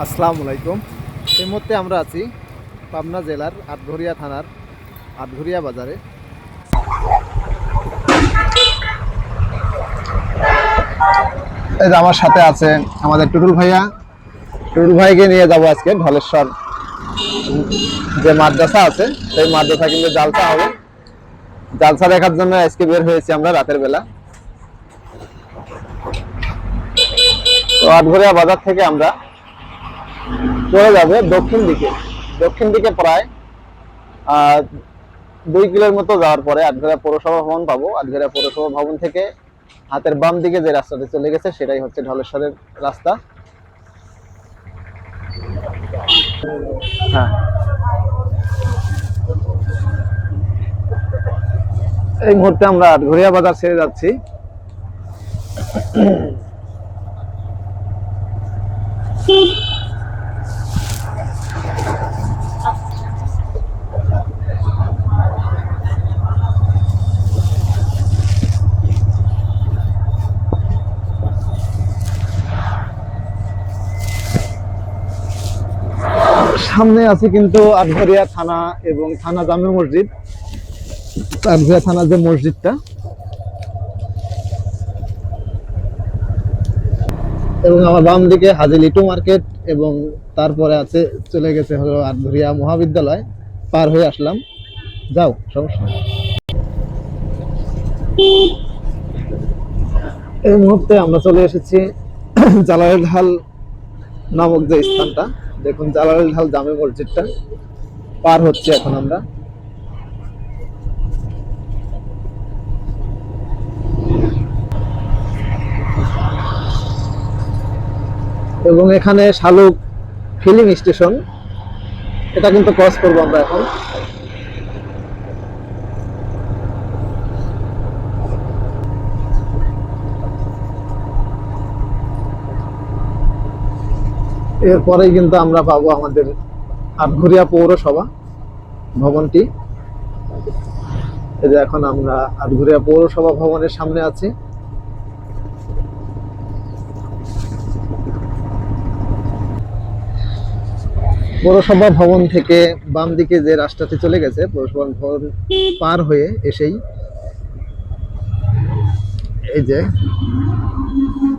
আসসালামু আলাইকুম। এই মুহূর্তে আমরা আছি পাবনা জেলার আটঘরিয়া থানার আটঘরিয়া বাজারে। এই যে আমার সাথে আছে আমাদের টুটুল ভাইয়া। টুটুল ভাইকে নিয়ে যাবো আজকে ঢলেশ্বর যে মাদ্রাসা আছে সেই মাদ্রাসা কিন্তু জালসা হবে। জালসা দেখার জন্য আজকে বের হয়েছি আমরা রাতের বেলা। তো আটঘরিয়া বাজার থেকে আমরা চলে যাবে দক্ষিণ দিকে প্রায় 2 কিলোর মতো যাওয়ার পরে আটঘরিয়া পৌরসভা ভবন পাবো। আটঘরিয়া পৌরসভা ভবন থেকে হাতের বাম দিকে যে রাস্তাটা চলে গেছে সেটাই হচ্ছে ঢলেশ্বরের রাস্তা। হ্যাঁ, এই মুহূর্তে আমরা আটঘরিয়া বাজার ছেড়ে যাচ্ছি। সামনে আছে কিন্তু আটঘরিয়া থানা এবং থানা জামে মসজিদ। আটঘরিয়া থানা যে মসজিদটা, এবং আমার বাম দিকে হাজি লিটু মার্কেট, এবং তারপরে আছে চলে গেছে হলো আটঘরিয়া মহাবিদ্যালয়। পার হয়ে আসলাম, যাও সমস্যা নেই। এই মুহূর্তে আমরা চলে এসেছি জালালের ঢাল নামক যে স্থানটা, দেখুন জালালের ঢাল জামে মসজিদটা পার হচ্ছে এখন আমরা। এবং এখানে শালুক ফিলিং স্টেশন, এটা কিন্তু ক্রস করবো আমরা এখন। এরপরেই কিন্তু আমরা পাবো আমাদের আটঘরিয়া পৌরসভা ভবনটি। এই যে এখন আমরা আটঘরিয়া পৌরসভা ভবনের সামনে আছি। পৌরসভা ভবন থেকে বাম দিকে যে রাস্তাটি চলে গেছে, পৌরসভা ভবন পার হয়ে এসেই এই যে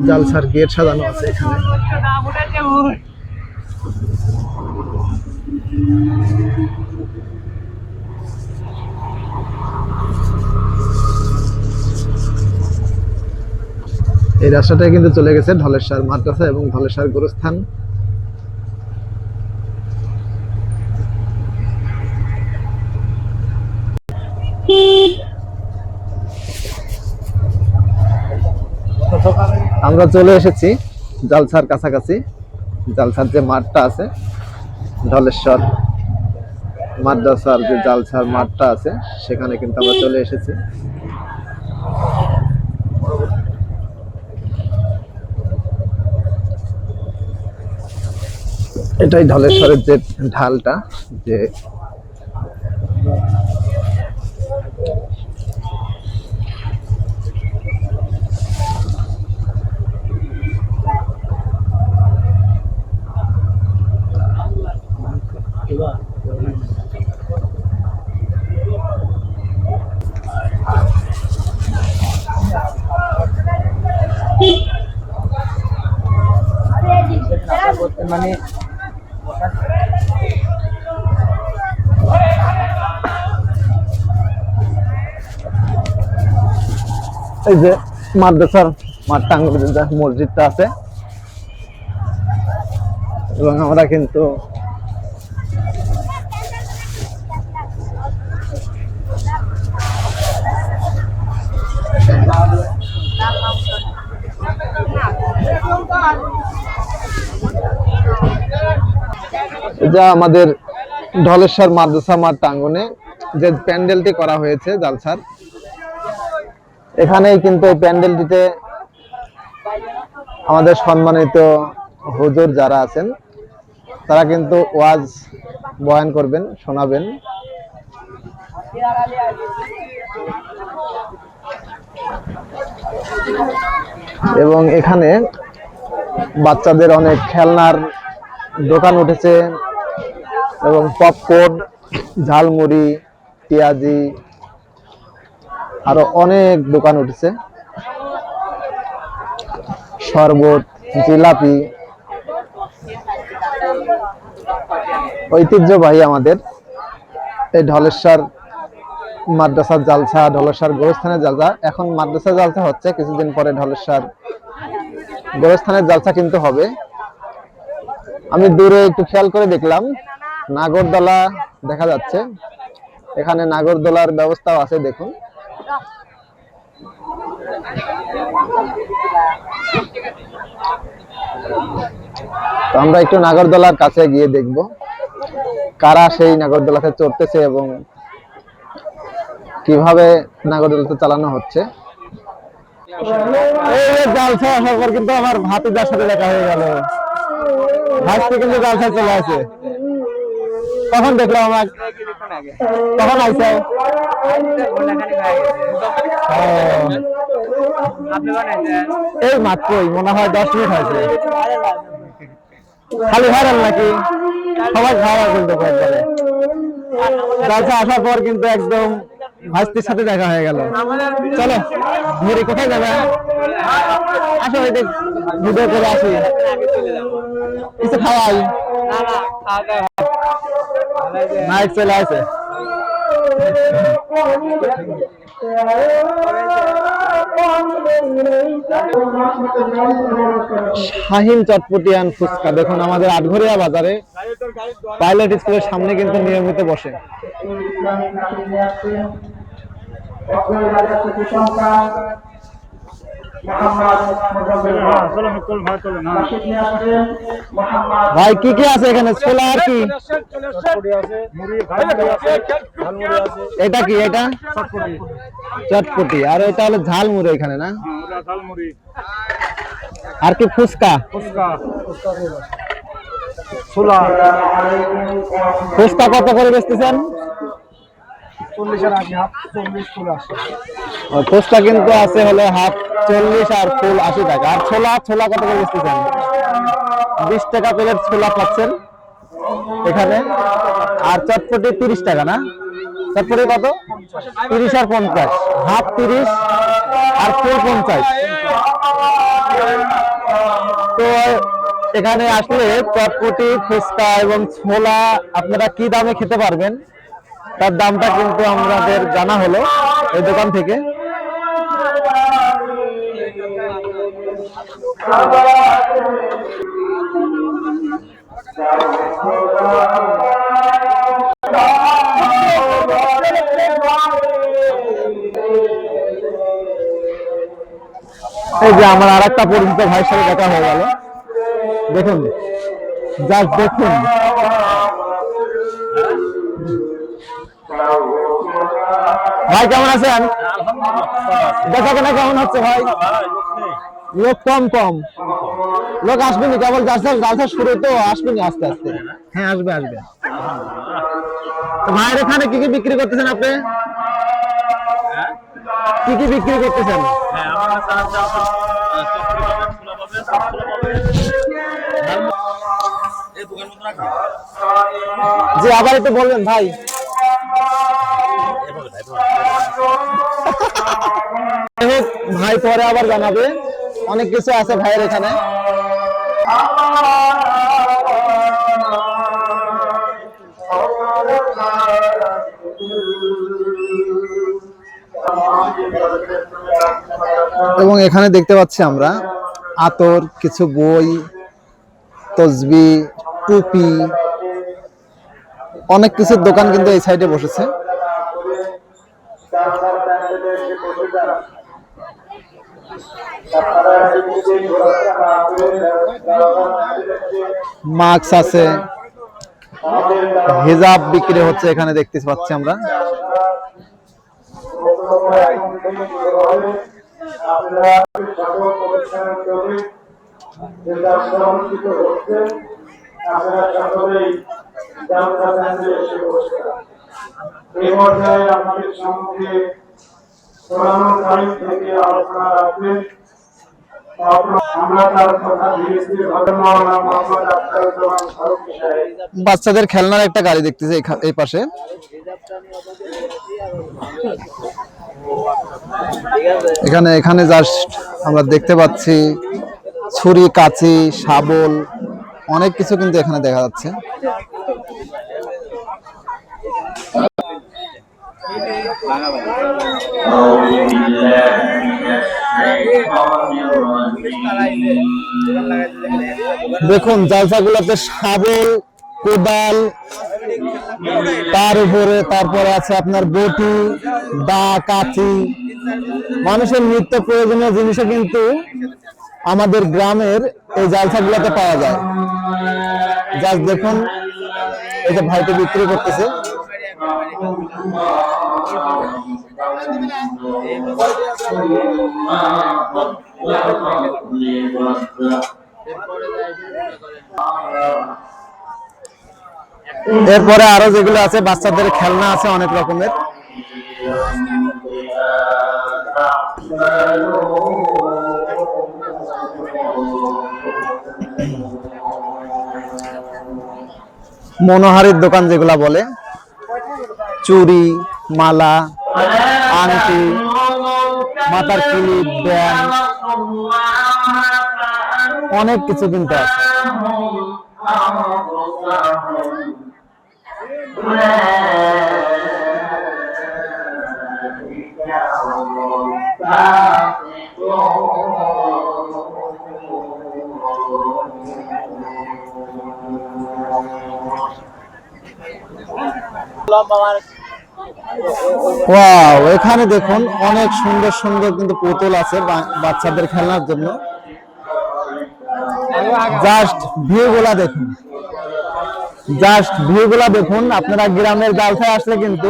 জালসার গেট সাজানো আছে এখানে। এই রাস্তাটাই কিন্তু চলে গেছে ঢলেশ্বর মাদ্রাসা এবং ঢলেশ্বর গোরস্থান। আমরা চলে এসেছি জালসার কাছাকাছি। জালসার যে মাঠটা আছে, ঢলেশ্বর মাদ্রাসার যে জালসার মাঠটা আছে, সেখানে কিন্তু আমরা চলে এসেছি। এটাই ঢলেশ্বরের যে ঢালটা, যে মানে এই যে মাদ্রাসার মাঠটা মসজিদটা আছে, এবং আমরা কিন্তু যা আমাদের ঢলেশ্বর মাদ্রাসা মাঠ প্রাঙ্গণে যে প্যান্ডেলটি করা হয়েছে জালসার, এখানেই কিন্তু এই প্যান্ডেলটিতে আমাদের সম্মানিত হুজুর যারা আছেন তারা কিন্তু ওয়াজ বয়ান করবেন, শোনাবেন। এবং এখানে বাচ্চাদের অনেক খেলনার দোকান উঠেছে এবং পপকর্ন, ঝালমুড়ি, পেঁয়াজি আরো অনেক দোকান উঠেছে, শরবত, জিলাপি। ঐতিহ্যবাহী আমাদের এই ঢলেশ্বর মাদ্রাসার জালসা, ঢলেশ্বর গোরস্থানের জালসা। এখন মাদ্রাসা জালসা হচ্ছে, কিছুদিন পরে ঢলেশ্বর গোরস্থানের জালসা কিন্তু হবে। আমি দূরে একটু খেয়াল করে দেখলাম নাগরদোলা দেখা যাচ্ছে, এখানে নাগরদোলার ব্যবস্থাও আছে দেখুন। তো আমরা একটু নাগরদোলার কাছে গিয়ে দেখব কারা সেই নাগরদোলাতে চড়তেছে এবং কিভাবে নাগরদোলাতে চালানো হচ্ছে। এই জালসা আসার পর কিন্তু আমার ভাতিজার সাথে দেখা হয়ে গেল, ভাইস্তি কিন্তু জালসা চলে আসে। কখন দেখলাম আমার, কখন আইসে? এই মাত্রই, মনে হয় 10 মিনিট হয়েছে। খালি ভাইরাল নাকি? সবাই ভাইরাল কিন্তু একবারে। জালসা আসার পর কিন্তু একদম ভাইস্তির সাথে দেখা হয়ে গেল। চলো ঘুরে, কোথায় যাবে? আসো ভিডিও করে আসি, কিছু খাওয়াই। নাইট চলে আসে। শাহিন চটপটিয়ান ফুচকা দেখুন আমাদের আটঘরিয়া বাজারে পাইলট স্কুলের সামনে কিন্তু নিয়মিত বসে। ভাই কি কি আছে এখানে? ছোলা আর কি? এটা কি? এটা চটপটি, আর এটা হলো ঝালমুড়ি এখানে না? আর কি? ফুচকা। ফুচকা কত করে বেচতেছেন? ফুচকা কিন্তু আছে হলো হাফ 40 আর ফুল 80 টাকা। আর ছোলা, ছোলা কত করে বেচতেছেন? 20 টাকা প্লেট ছোলা পাচ্ছেন এখানে। আর চটপটি 30 টাকা না? চটপটি কত? 30 আর 50, হাফ 30 আর ফুল 50। তো এখানে আসলে চটপটি, ফুচকা এবং ছোলা আপনারা কি দামে খেতে পারবেন তার দামটা কিন্তু আমাদের জানা হলো এই দোকান থেকে। এই যে আমার আর একটা পরিচিত ভাইয়ের সাথে দেখা হয়ে গেল, দেখুন, জাস্ট দেখুন। ভাই কেমন আছেন? দেখা কেনা কেমন হচ্ছে ভাই? লোক কম কম, লোক আসবেনি, কেবল জালসা শুরু তো, আসবেনি আস্তে আস্তে। হ্যাঁ আসবে আসবে। ভাইয়ের এখানে কি কি বিক্রি করতেছেন আপনি? কি কি বিক্রি করতেছেন? জি আবার একটু বলবেন ভাই। ভাই পরে আবার জানাবে, অনেক কিছু আছে ভাইয়ের এখানে। এবং এখানে দেখতে পাচ্ছি আমরা আতর, কিছু বই, তসবি, টুপি, অনেক কিছুর দোকান কিন্তু এই সাইডে বসেছে। মাস্ক আছে, হিজাব বিক্রি হচ্ছে এখানে দেখতে পাচ্ছি আমরা। এই পর্যায়ে আপনাদের সম্মুখে কোরআন কারীম থেকে আলোচনা রাখবেন বাচ্চাদের খেলনার একটা গাড়ি দেখতেছি এই পাশে। এখানে জাস্ট আমরা দেখতে পাচ্ছি ছুরি, কাঁচি, শাবল, অনেক কিছু কিন্তু এখানে দেখা যাচ্ছে। দেখুন জালসাগুলোতে শাবল, কোদাল, তারপরে আছে আপনার বটি, দা, কাঁচি, মানুষের নিত্য প্রয়োজনীয় জিনিসও কিন্তু আমাদের গ্রামের এই জালসাগুলোতে পাওয়া যায়। জাস্ট দেখুন, এই যে ভাইটি বিক্রি করতেছে। এরপরে আরো যেগুলো আছে বাচ্চাদের খেলনা আছে অনেক রকমের। মনোহারীর দোকান যেগুলা বলে, চুড়ি, মালা, আংটি, মাথার ক্লিপ, ব্যান্ড, অনেক কিছু কিন্তু আছে। ওয়াও, এখানে দেখুন অনেক সুন্দর সুন্দর কিন্তু পুতুল আছে বাচ্চাদের খেলনার জন্য। জাস্ট ভিউগুলা দেখুন, আপনারা গ্রামের জালসায় আসলে কিন্তু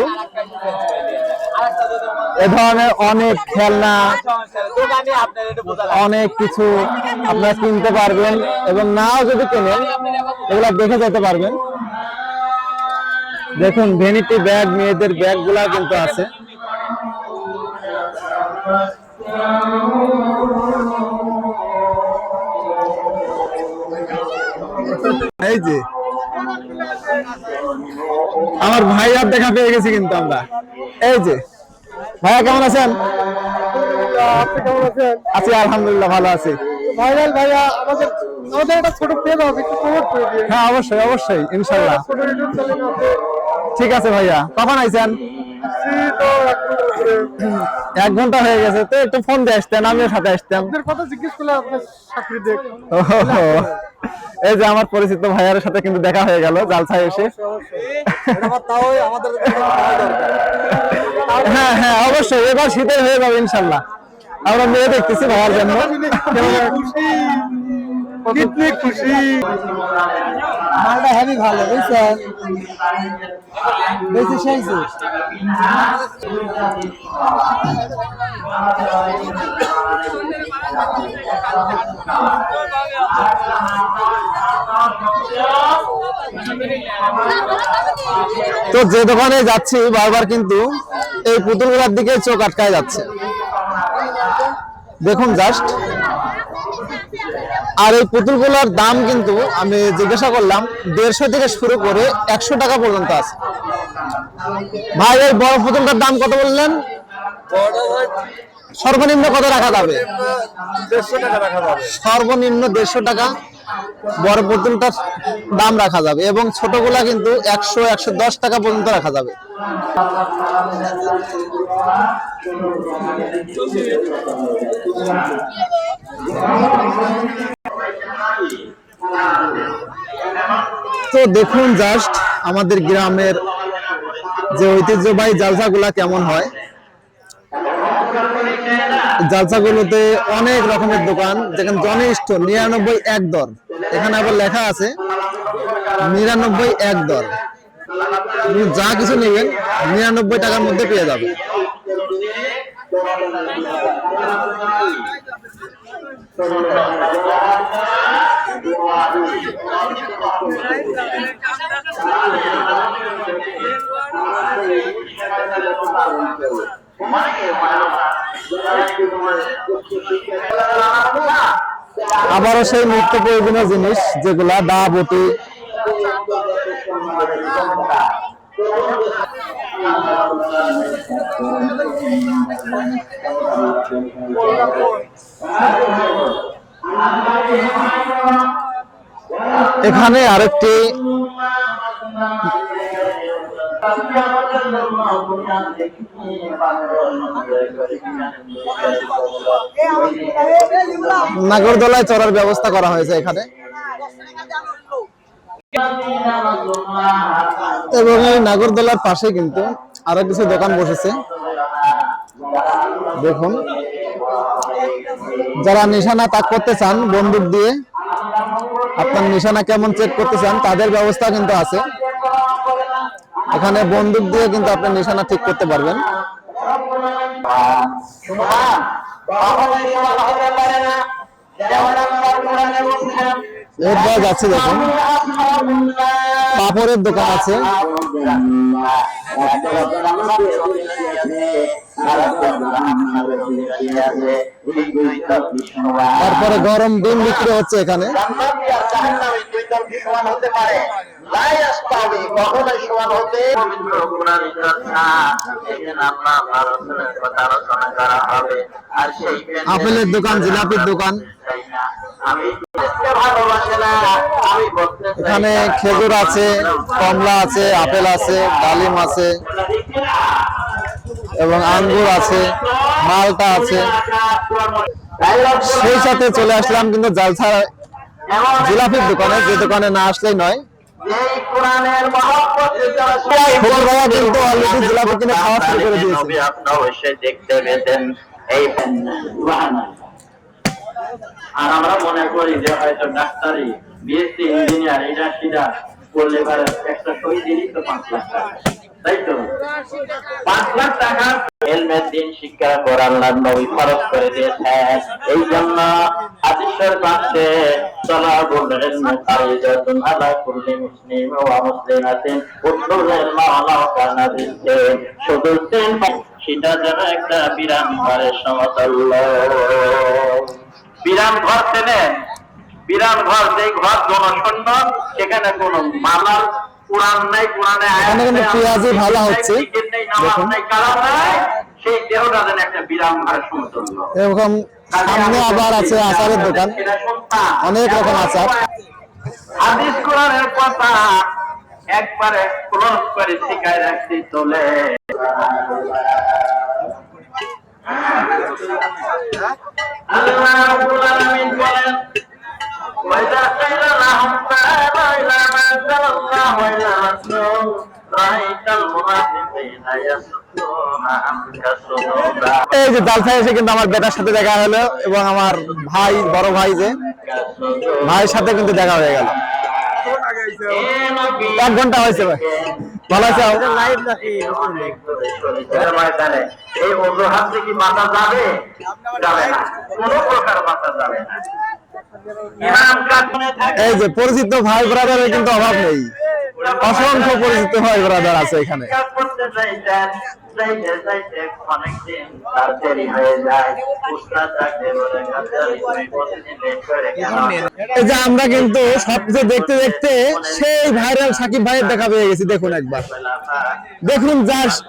এ ধরনের অনেক খেলনা, অনেক কিছু আপনারা কিনতে পারবেন, এবং নাও যদি কেনেন এগুলা দেখে যেতে পারবেন। দেখুন ভ্যানিটি ব্যাগ, মেয়েদের ব্যাগ গুলা কিন্তু আছে। এই যে আমার ভাইয়ার দেখা পেয়ে গেছি কিন্তু আমরা। এই যে ভাইয়া, কেমন আছেন? আপনি কেমন আছেন? আছি আলহামদুলিল্লাহ, ভালো আছি। ভাইয়া আমাদের একটা ছোট পেজ আছে, একটু প্রমোট করে দিন। হ্যাঁ অবশ্যই অবশ্যই, ইনশাআল্লাহ। ঠিক আছে ভাইয়া, কখন আইছেন? 1 ঘন্টা হয়ে গেছে, তো একটু ফোন দিয়ে আসতেন, আমিও সাথে আসতাম। কথা জিজ্ঞেস করলে আপনার চাকরি দেখ। এই যে আমার পরিচিত ভাইয়ার সাথে কিন্তু দেখা হয়ে গেল জালসায় এসে। হ্যাঁ হ্যাঁ অবশ্যই, এবার শীতের হয়ে যাবে ইনশাল্লাহ। আমরা মেয়ে দেখতেছি ভাইয়ার জন্য। খুশি মালটা হেভি ভালো, বুঝছেন? বেশি সাইজে তো যে দোকানে যাচ্ছি বারবার কিন্তু এই পুতুলগুলোর দিকে চোখ আটকায় যাচ্ছে। দেখুন জাস্ট, আর এই পুতুলগুলোর দাম কিন্তু আমি জিজ্ঞাসা করলাম 150 থেকে শুরু করে 100 টাকা পর্যন্ত আছে। ভাই এই বড় পুতুলটার দাম কত বললেন? সর্বনিম্ন কত রাখা যাবে? 150 টাকা রাখা যাবে। সর্বনিম্ন 150 টাকা বড় পুতুলটার দাম রাখা যাবে, এবং ছোটগুলা কিন্তু 100-110 টাকা পর্যন্ত রাখা যাবে। তো দেখুন জাস্ট আমাদের গ্রামের যে ঐতিহ্যবাহী জালসাগুলা কেমন হয়। জালসাগুলোতে অনেক রকমের দোকান, যেখানে জনিষ্ঠ 99 এক দর, এখানে আবার লেখা আছে 99 এক দর। যা কিছু নেবেন 99 টাকার মধ্যে পেয়ে যাবে। আবারও সেই নিত্য প্রয়োজনীয় জিনিস যেগুলা দা বটি। এখানে আরেকটি নাগরদোলায় চড়ার ব্যবস্থা করা হয়েছে এখানে, এবং এই নাগরদোলার পাশে কিন্তু আরো কিছু দোকান বসেছে। দেখুন, যারা নিশানা তাক করতে চান বন্দুক দিয়ে, আপনার নিশানা কেমন চেক করতে চান তাদের ব্যবস্থা কিন্তু আছে। এখানে বন্দুক দিয়ে কিন্তু আপনি নিশানা ঠিক করতে পারবেন। এরপর যাচ্ছে, দেখুন পাপড়ের দোকান আছে। তারপরে গরম ডিম বিক্রি হচ্ছে এখানে। আপেলের দোকান, জিলাপির দোকান। এখানে খেজুর আছে, কমলা আছে, আপেল আছে, ডালিম আছে এবং আঙ্গুর আছে, মালটা আছে। সেই সাথে চলে আসলাম কিন্তু জালসা জিলাপির দোকানে, যে দোকানে না আসলেই নয়। কিন্তু অলরেডি জিলাপি কিনে খাওয়া শুরু করে দিয়েছে। আর আমরা মনে করি যে হয়তো ডাক্তারি, বিএসসি, ইঞ্জিনিয়ার এটা সেটা করলে একটা সই দিলেই তো 5 লাখ টাকা, তাই তো? 5 লাখ টাকা হেলমেট দিন শিক্ষা করার নবী খরচ করে দিয়েছেন। এই জন্য হাদিসের পাশে চলা বললেন খারিজাতুন আলা কুল্লি মুসলিম ওয়া মুসলিমাতিন উদ্দুলের মাওলা কানা দিতে শুধু সেটা যেন একটা বিরাম ঘরের সমতুল্য। বিরাম ঘর চেনেন? বিরাম ঘর, যে ঘর জনশূন্য, সেখানে কোন মালার কোরআন নাই, কোরআনে আয়াত নাই, পেঁয়াজি ভালো হচ্ছে, নামাজ নাই, কালাম নাই, সেই দেহটা যেন একটা বিরাম ঘরের সমতুল্য। এরকম সামনে আবার আছে আচারের দোকান, অনেক রকম আচার। হাদিস কোরআনের কথা একবারে ক্লোজ করে শিখায় রাখছি তোলে। আল্লাহ রাব্বুল আলামিন বলেন, ওয়াইদা কাইলা লাহুম তাআলা ইলা মা সাল্লাল্লাহু আলাইহি ওয়াসাল্লাম রাআইতাল মুনাফিকিনা ইয়াসুদ্দুনা আনকা সুদুদা। এই যে জালসায় এসে কিন্তু আমার বেটার সাথে দেখা হলো, এবং আমার ভাই, বড় ভাই, যে ভাইয়ের সাথে কিন্তু দেখা হয়ে গেল। 1 ঘন্টা হয়েছে ভাই। ভালো আছে? লাইভ নাকি ময়দানে এই অজুহাত কি বাঁচা যাবে? যাবে না, কোনো প্রকার বাঁচা যাবে না। এই যে পরিচিত ভাই ব্রাদারের কিন্তু অভাব নেই, অসংখ্য পরিচিত ভাই ব্রাদার আছে এখানে। এই যে আমরা কিন্তু সবকিছু দেখতে দেখতে সেই ভাইরাল সাকিব ভাইয়ের দেখা পেয়ে গেছি। দেখুন একবার, দেখুন জাস্ট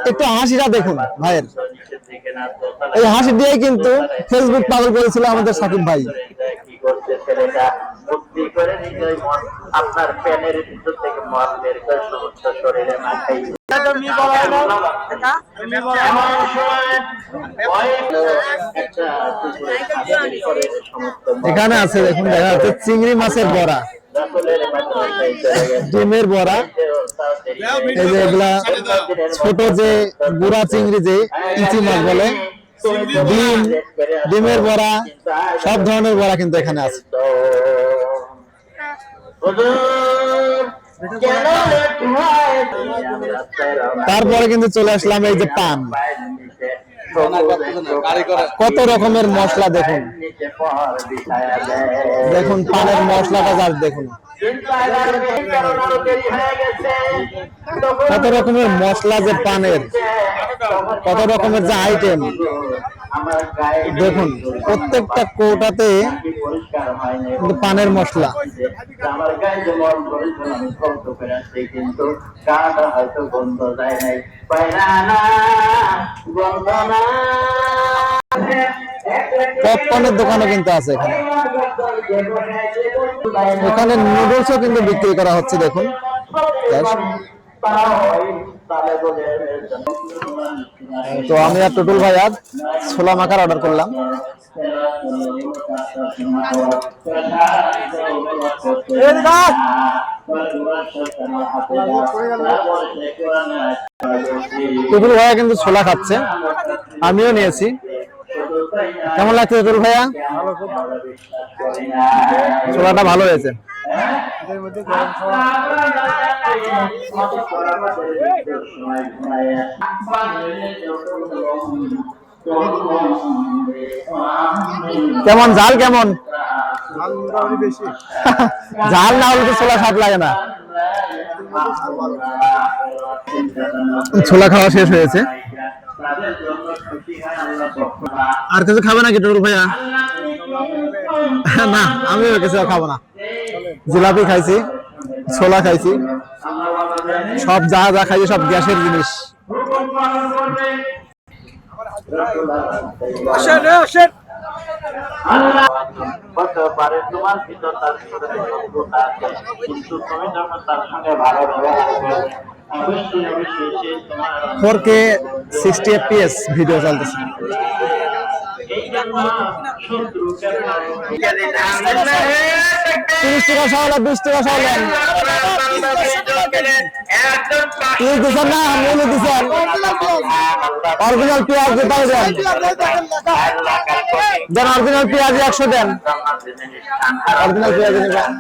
একটু হাসিটা দেখুন ভাইয়ের। এই হাসি দিয়ে কিন্তু ফেসবুক পাগল করেছিল আমাদের সাকিব ভাই। আপনার প্যানের ভিতর থেকে মদ বের করে সমস্ত শরীরে মাখাই। এখানে আছে, দেখুন, দেখা যাচ্ছে চিংড়ি মাছের বড়া, ডিমের বড়া। এই যে এগুলা ছোট যে গুড়া চিংড়ি, যে ইচি মাছ বলে, ডিম, ডিমের বড়া, সব ধরনের বড়া কিন্তু এখানে আছে। তারপরে কিন্তু চলে আসলাম এই যে পান, কত রকমের মশলা দেখুন, দেখুন পানের মশলাটা, যার দেখুন কিন্তু আবার এই কারণে আরো দেরি হয়ে গেছে। কত রকমের মশলা যে পানের, কত রকমের যে আইটেম, আমার গায়ে দেখুন প্রত্যেকটা কৌটাতে পরিষ্কার হয়নি, কিন্তু পানের মশলা। আমার গায়ে যে মল পরিষ্কার আমি বন্ধ করে আসছি, কিন্তু গাটা হয়তো বন্ধ যায় নাই, পায়রা না বন্ধ না। পপকর্নের দোকানও কিন্তু আছে এখানে। এখানে নুডলসও কিন্তু বিক্রি করা হচ্ছে, দেখুন। তো আমি আর টুটুল ভাই আর ছোলা মাখার অর্ডার করলাম। টুটুল ভাইয়া কিন্তু ছোলা খাচ্ছে, আমিও নিয়েছি। কেমন লাগছে টুটুল ভাইয়া? ছোলাটা ভালো হয়েছে। কেমন ঝাল? কেমন ঝাল না হলে তো ছোলা স্বাদ লাগে না। ছোলা খাওয়া শেষ হয়েছে। আর কিছু খাবে নাকি টুটুল ভাইয়া? না, আমিও কিছু খাবো না। জিলাপি খাইছি, ছোলা খাইছি, সব যা যা খাইছি সব গ্যাসের জিনিস। তোমার ভিতর তার শত্রুতা আছে, কিন্তু তুমি যখন তার সঙ্গে ভালো ব্যবহার করবে, অবশ্যই অবশ্যই সে তোমার 4K 60 fps ভিডিও চলতেছে। 30 টাকা সহলে 20 টাকা সহলে 30 দিছেন না, মূল্য দিছেন। অরিজিনাল পেঁয়াজ তাই দেন, অরিজিনাল পেঁয়াজ 100 দেন। অরিজিনাল পেঁয়াজ নেবেন,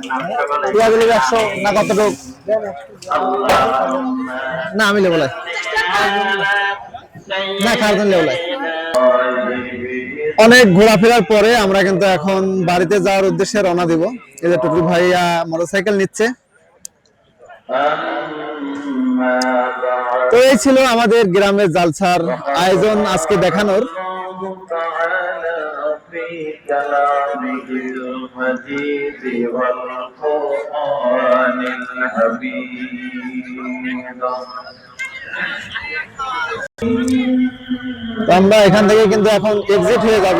পেঁয়াজ নেবে 100 না কতটুক? না আমি লেবো না, খাওয়ার লেবো। অনেক ঘোরাফেরার পরে আমরা কিন্তু এখন বাড়িতে যাওয়ার উদ্দেশ্যে রওনা দিব। এই যে টুটুল ভাইয়া মোটরসাইকেল নিচ্ছে। তো এই ছিল আমাদের গ্রামের জালসার আয়োজন আজকে দেখানোর। আমরা এখান থেকে কিন্তু এখন এক্সিট হয়ে যাব।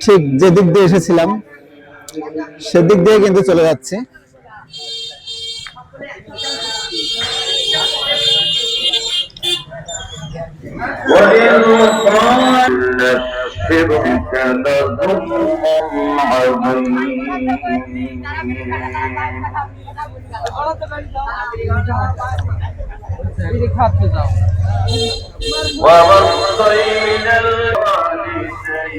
ঠিক যে দিক দিয়ে এসেছিলাম সেদিক দিয়ে কিন্তু চলে যাচ্ছে।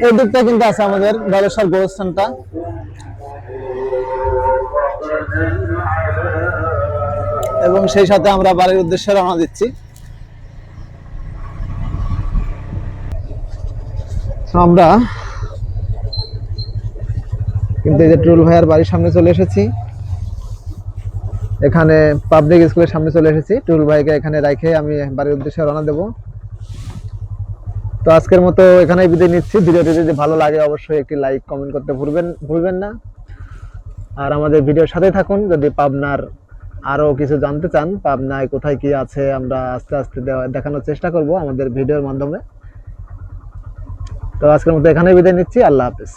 এই দিকটা কিন্তু আছে আমাদের দলেশ্বর গোরস্থানটা। এবং সেই সাথে আমরা বাড়ির উদ্দেশ্যে রওনা দিচ্ছি। আমরা কিন্তু এই যে টুটুল ভাইয়ার বাড়ির সামনে চলে এসেছি। এখানে পাবলিক স্কুলের সামনে চলে এসেছি। টুটুল ভাইকে এখানে রেখে আমি বাড়ির উদ্দেশ্যে রওনা দেব। তো আজকের মতো এখানেই বিদায় নিচ্ছি। ভিডিওটি যদি ভালো লাগে অবশ্যই একটি লাইক কমেন্ট করতে ভুলবেন না। আর আমাদের ভিডিওর সাথে থাকুন। যদি পাবনার আরো কিছু জানতে চান, পাবনায় কোথায় কি আছে, আমরা আস্তে আস্তে দেখানোর চেষ্টা করব আমাদের ভিডিওর মাধ্যমে। তো আজকের মতো এখানেই বিদায় নিচ্ছি। আল্লাহ হাফেজ।